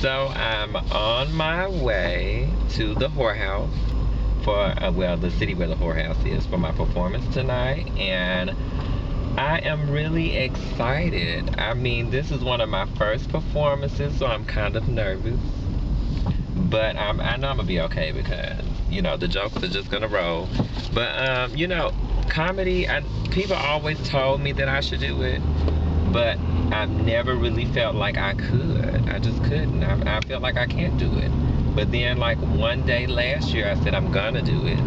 So I'm on my way to the whorehouse for, well, the city where the whorehouse is for my performance tonight. And I am really excited. I mean, this is one of my first performances, so I'm kind of nervous. But I know I'm gonna be okay because the jokes are just gonna roll. But comedy. People always told me that I should do it, but I've never really felt like I could. I just couldn't. I felt like I can't do it. But then, like one day last year, I said I'm gonna do it,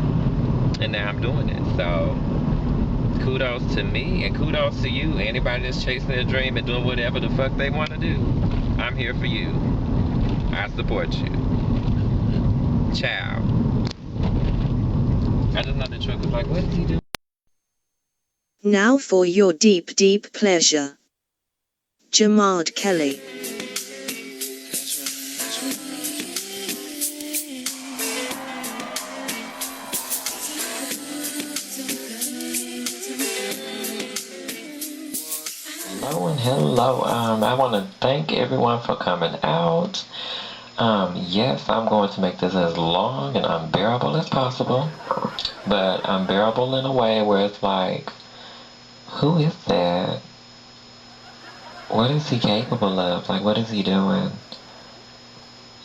and now I'm doing it. So kudos to me, and kudos to you. Anybody that's chasing their dream and doing whatever the fuck they want to do, I'm here for you. I support you. Ciao. I just know the truck was like, what is he doing? Now for your deep, deep pleasure. Jamad Kelly. Hello and hello. I want to thank everyone for coming out. Yes, I'm going to make this as long and unbearable as possible, but unbearable in a way where it's like, who is that? What is he capable of? Like, what is he doing?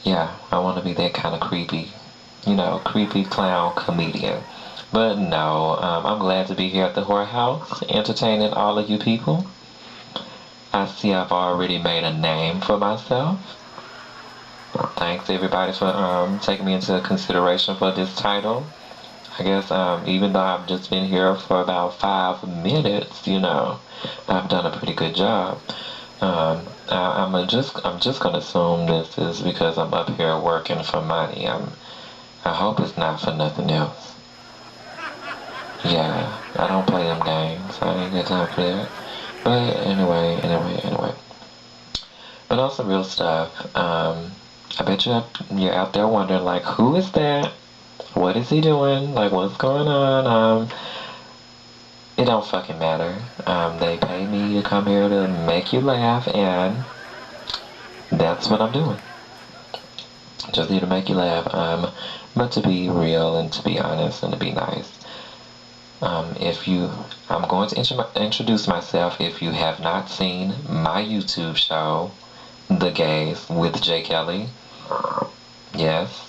Yeah, I want to be that kind of creepy, creepy clown comedian. But no, I'm glad to be here at the whorehouse, entertaining all of you people. I see I've already made a name for myself. Thanks everybody for taking me into consideration for this title. I guess even though I've just been here for about 5 minutes, I've done a pretty good job. I'm just gonna assume this is because I'm up here working for money. I hope it's not for nothing else. Yeah, I don't play them games. I ain't got time for that. But anyway. But on some real stuff, I bet you're out there wondering, like, who is that? What is he doing? Like, what's going on? It don't fucking matter. They pay me to come here to make you laugh, and that's what I'm doing. Just here to make you laugh. But to be real and to be honest and to be nice. I'm going to introduce myself. If you have not seen my YouTube show, The Gays with Jay Kelly. Yes,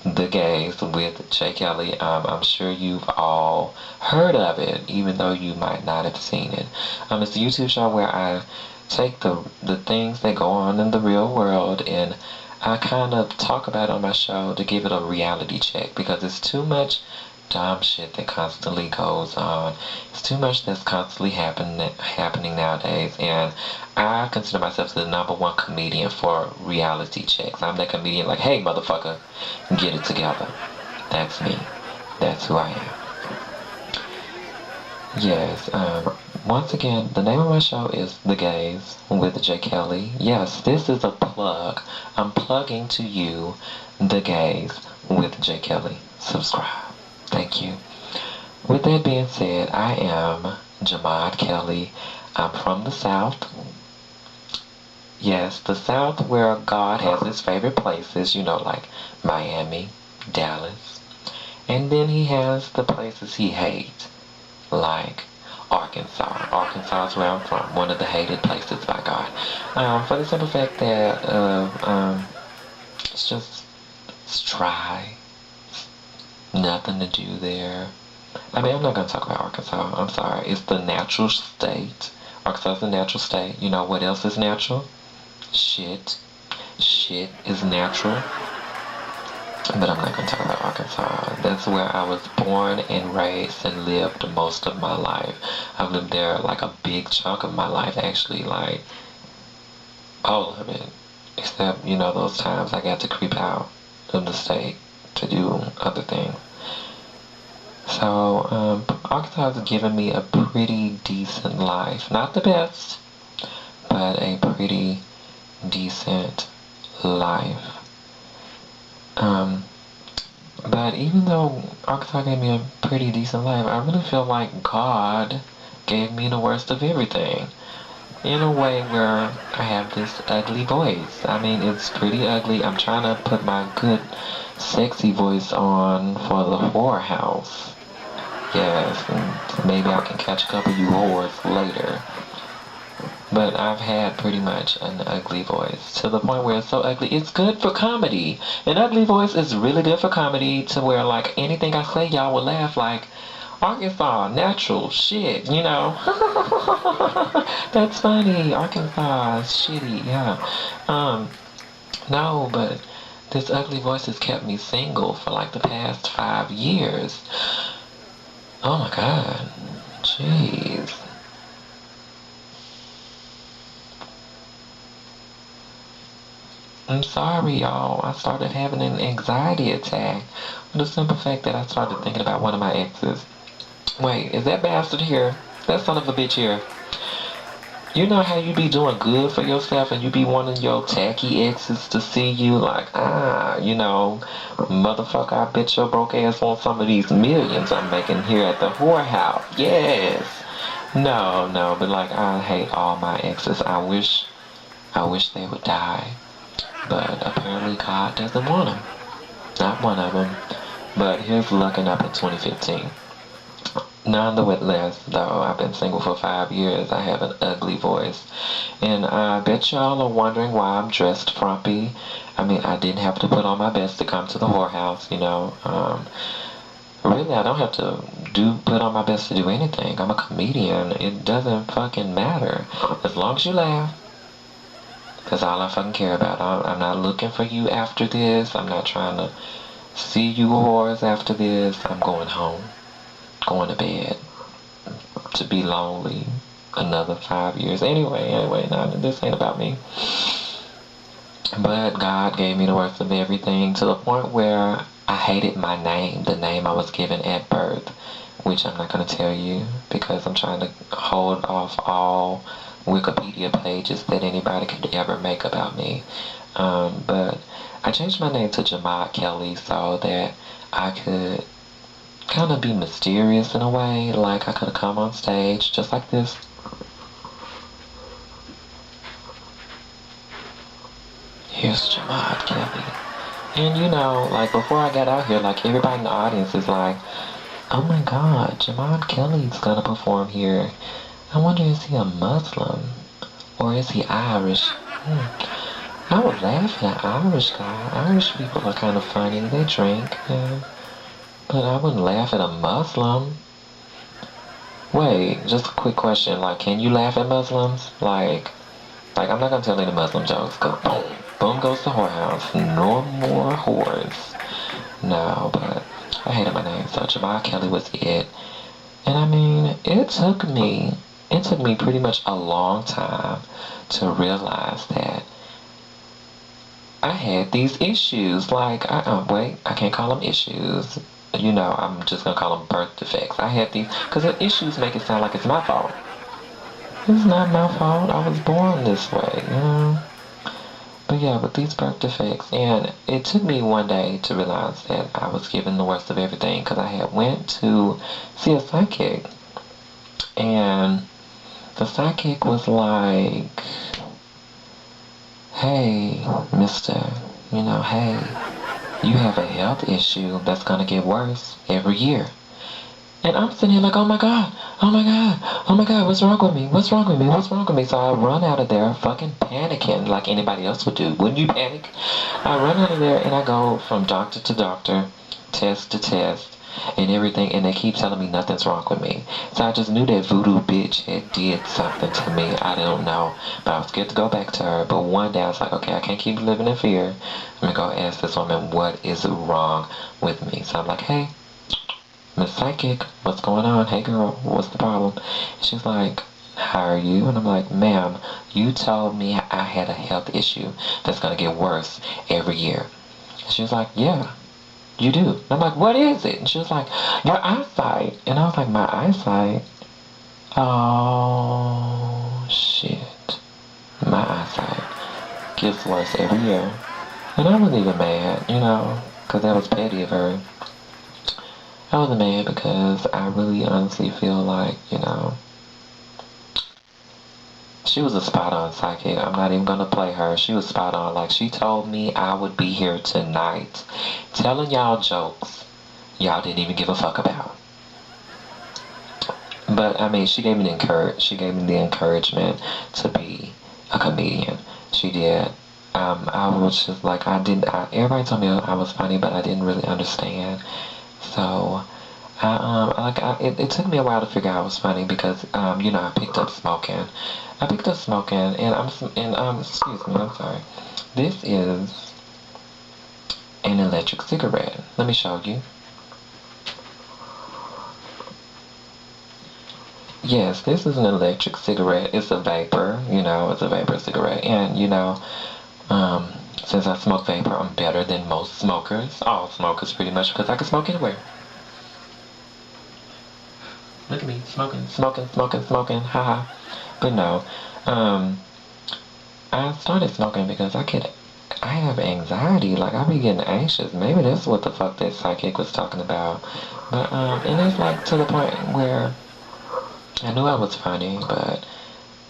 The Gays with Jay Kelly. I'm sure you've all heard of it, even though you might not have seen it. It's a YouTube show where I take the things that go on in the real world and I kind of talk about it on my show to give it a reality check because it's too much dumb shit that constantly goes on. It's too much that's constantly happening nowadays, and I consider myself the #1 comedian for reality checks. I'm that comedian like, hey motherfucker, get it together. That's me. That's who I am. Yes, once again, the name of my show is The Gays with Jay Kelly. Yes, this is a plug. I'm plugging to you The Gays with Jay Kelly. Subscribe. Thank you. With that being said, I am Jamad Kelly. I'm from the South. Yes, the South where God has his favorite places, like Miami, Dallas. And then he has the places he hates, like Arkansas. Arkansas is where I'm from, one of the hated places by God. For the simple fact that it's dry. Nothing to do there. I mean, I'm not going to talk about Arkansas. I'm sorry. It's the natural state. Arkansas is a natural state. You know what else is natural? Shit. Shit is natural. But I'm not going to talk about Arkansas. That's where I was born and raised and lived most of my life. I've lived there like a big chunk of my life, actually. Like, all of it. Except, those times I got to creep out of the state to do other things. So, Arkansas has given me a pretty decent life. Not the best, but a pretty decent life. But even though Arkansas gave me a pretty decent life, I really feel like God gave me the worst of everything. in a way where I have this ugly voice. I mean, it's pretty ugly. I'm trying to put my good, sexy voice on for the whorehouse. Yes, and maybe I can catch a couple of you whores later. But I've had pretty much an ugly voice to the point where it's so ugly, it's good for comedy. An ugly voice is really good for comedy to where, like, anything I say, y'all will laugh like, Arkansas, natural, shit, you know. That's funny. Arkansas is shitty, yeah. No, but this ugly voice has kept me single for like the past 5 years. Oh my god. Jeez. I'm sorry, y'all. I started having an anxiety attack for the simple fact that I started thinking about one of my exes. Wait, is that bastard here? That son of a bitch here? You know how you be doing good for yourself and you be wanting your tacky exes to see you like, you know, motherfucker, I bet your broke ass want some of these millions I'm making here at the whorehouse. Yes. No, but like I hate all my exes. I wish they would die. But apparently God doesn't want them. Not one of them. But here's looking up in 2015. Nonetheless, though, I've been single for 5 years. I have an ugly voice. And I bet y'all are wondering why I'm dressed frumpy. I mean, I didn't have to put on my best to come to the whorehouse, you know. Really, I don't have to put on my best to do anything. I'm a comedian. It doesn't fucking matter. As long as you laugh. That's all I fucking care about. I'm not looking for you after this. I'm not trying to see you whores after this. I'm going home. Going to bed. To be lonely. Another 5 years. Anyway, now this ain't about me. But God gave me the worst of everything to the point where I hated my name. The name I was given at birth. Which I'm not going to tell you because I'm trying to hold off all Wikipedia pages that anybody could ever make about me. But I changed my name to Jamad Kelly so that I could kind of be mysterious in a way. Like I could have come on stage just like this. Here's Jamad Kelly. And you know, like before I got out here, like everybody in the audience is like, oh my god, Jamad Kelly's gonna perform here. I wonder, is he a Muslim? Or is he Irish? I would laugh at an Irish guy. Irish people are kind of funny. They drink. Yeah. But I wouldn't laugh at a Muslim. Wait, just a quick question. Like, can you laugh at Muslims? Like I'm not gonna tell any Muslim jokes. Go boom. Boom goes the whorehouse. No more whores. No, but I hated my name. So Jamad Kelly was it. And I mean, it took me pretty much a long time to realize that I had these issues. Like, I can't call them issues. You know, I'm just gonna call them birth defects. I had these, because the issues make it sound like it's my fault. It's not my fault. I was born this way, you know? But yeah, with these birth defects, and it took me one day to realize that I was given the worst of everything, because I had went to see a psychic, and the psychic was like, hey, mister, you know, hey, you have a health issue that's gonna get worse every year. And I'm sitting here like, oh my god, what's wrong with me? What's wrong with me? What's wrong with me? So I run out of there fucking panicking like anybody else would do. Wouldn't you panic? I run out of there and I go from doctor to doctor, test to test, and everything, and they keep telling me nothing's wrong with me. So I just knew that voodoo bitch had did something to me. I don't know, but I was scared to go back to her. But one day I was like, okay, I can't keep living in fear. I'm gonna go ask this woman what is wrong with me. So I'm like, hey, Miss Psychic, what's going on? Hey girl, what's the problem? And she's like, how are you? And I'm like, ma'am, you told me I had a health issue that's gonna get worse every year. And she was like, yeah, you do. And I'm like, what is it? And she was like, your eyesight. And I was like, my eyesight? Oh, shit. My eyesight gets worse every year. And I wasn't even mad, you know, because that was petty of her. I wasn't mad because I really honestly feel like, you know, She was a spot on psychic. I'm not even gonna play her. She was spot on. Like, she told me I would be here tonight telling y'all jokes y'all didn't even give a fuck about. But I mean, she gave me the encouragement to be a comedian. She did. I was just like, everybody told me I was funny, but I didn't really understand. So it took me a while to figure out I was funny because I picked up smoking. And excuse me, I'm sorry. This is an electric cigarette. Let me show you. Yes, this is an electric cigarette. It's a vapor, it's a vapor cigarette. And, since I smoke vapor, I'm better than most smokers. All smokers, pretty much, because I can smoke anywhere. Look at me, smoking, haha. But no, I started smoking because I have anxiety. Like, I be getting anxious. Maybe that's what the fuck that psychic was talking about. But, and it's like to the point where I knew I was funny,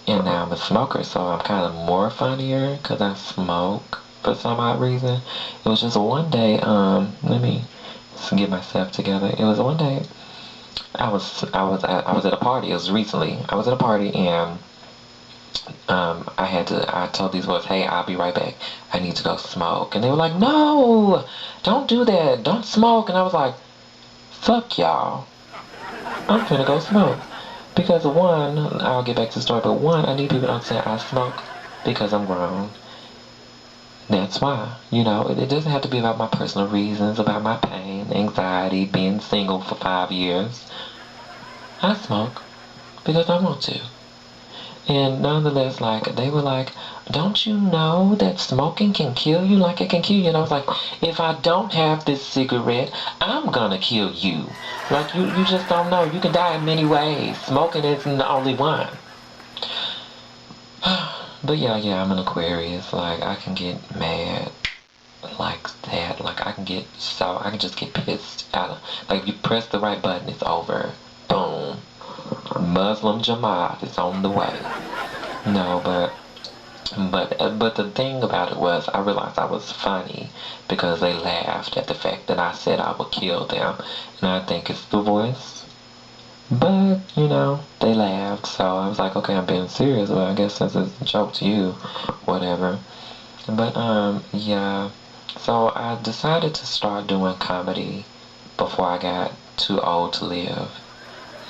and now I'm a smoker, so I'm kind of more funnier because I smoke for some odd reason. It was just one day, let me get myself together. It was one day, I was at a party. It was recently. I was at a party and I told these boys, hey, I'll be right back. I need to go smoke. And they were like, no, don't do that. Don't smoke. And I was like, fuck y'all. I'm finna go smoke. Because one, I'll get back to the story, but one, I need people to understand I smoke because I'm grown. That's why. It doesn't have to be about my personal reasons, about my pain, anxiety, being single for 5 years. I smoke because I want to. And nonetheless, they were like, don't you know that smoking can kill you? Like, it can kill you. And I was like, if I don't have this cigarette, I'm gonna kill you. Like, you just don't know. You can die in many ways. Smoking isn't the only one. But yeah, I'm an Aquarius. Like, I can get mad like that. Like, I can just get pissed out of, like, if you press the right button, it's over. Boom. Muslim Jamaat is on the way. No, but the thing about it was I realized I was funny because they laughed at the fact that I said I would kill them. And I think it's the voice. But, they laughed. So I was like, okay, I'm being serious. Well, I guess this is a joke to you. Whatever. But, yeah. So I decided to start doing comedy before I got too old to live.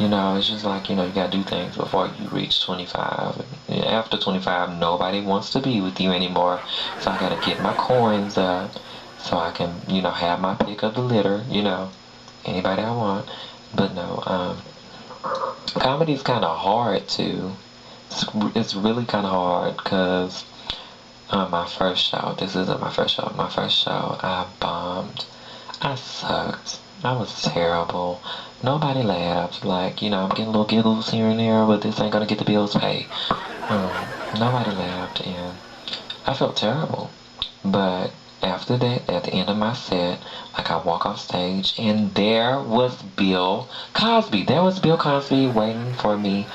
It's just like, you gotta do things before you reach 25. And after 25, nobody wants to be with you anymore. So I gotta get my coins up so I can, have my pick of the litter, anybody I want. But no, comedy's kind of hard too. It's really kind of hard because my first show, this isn't my first show. My first show, I bombed. I sucked. I was terrible. Nobody laughed. Like, I'm getting little giggles here and there, but this ain't gonna get the bills paid. Nobody laughed, and I felt terrible. But after that, at the end of my set, I walk off stage, and there was Bill Cosby. There was Bill Cosby waiting for me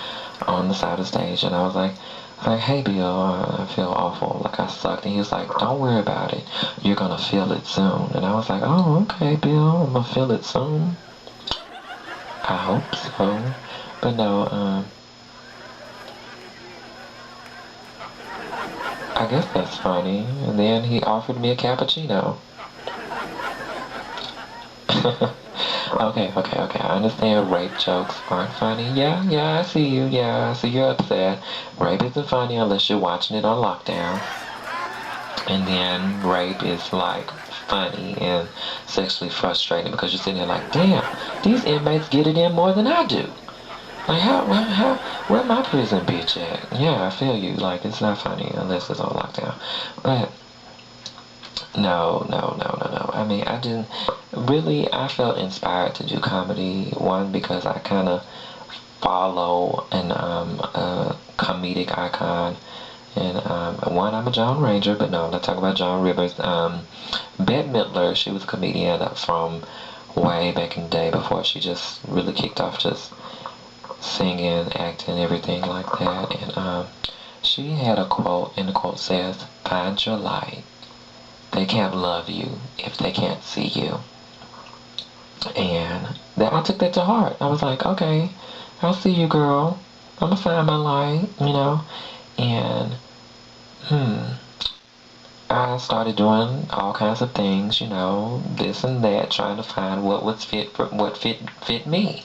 on the side of the stage, and I was like, hey Bill, I feel awful, like I sucked. And he was like, don't worry about it, you're gonna feel it soon. And I was like, oh, okay Bill, I'm gonna feel it soon. I hope so. But no, I guess that's funny. And then he offered me a cappuccino. Okay. I understand rape jokes aren't funny. Yeah, I see you. Yeah, I see you're upset. Rape isn't funny unless you're watching it on lockdown. And then rape is like funny and sexually frustrating because you're sitting there like, damn, these inmates get it in more than I do. Like, where my prison bitch at? Yeah, I feel you. Like, it's not funny unless it's on lockdown. But no. I mean, I felt inspired to do comedy. One, because I kind of follow a comedic icon. And one, I'm a John Ranger, but no, I'm not talking about John Rivers. Bette Midler, she was a comedian from way back in the day before she just really kicked off just singing, acting, everything like that. And She had a quote, and the quote says, "Find your light. They can't love you if they can't see you." And that I took that to heart. I was like, okay, I'll see you, girl. I'm gonna find my light, you know. And I started doing all kinds of things, you know, this and that, trying to find what was fit me.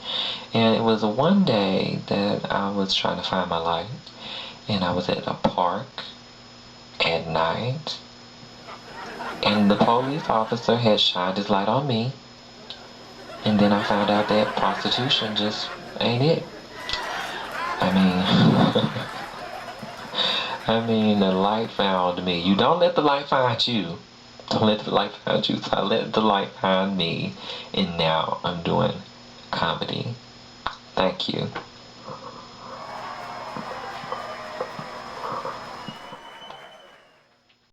And it was one day that I was trying to find my light, and I was at a park at night, and the police officer had shined his light on me, and then I found out that prostitution just ain't it. I mean, I mean, the light found me. You don't let the light find you. Don't let the light find you. So I let the light find me, and now I'm doing comedy. Thank you.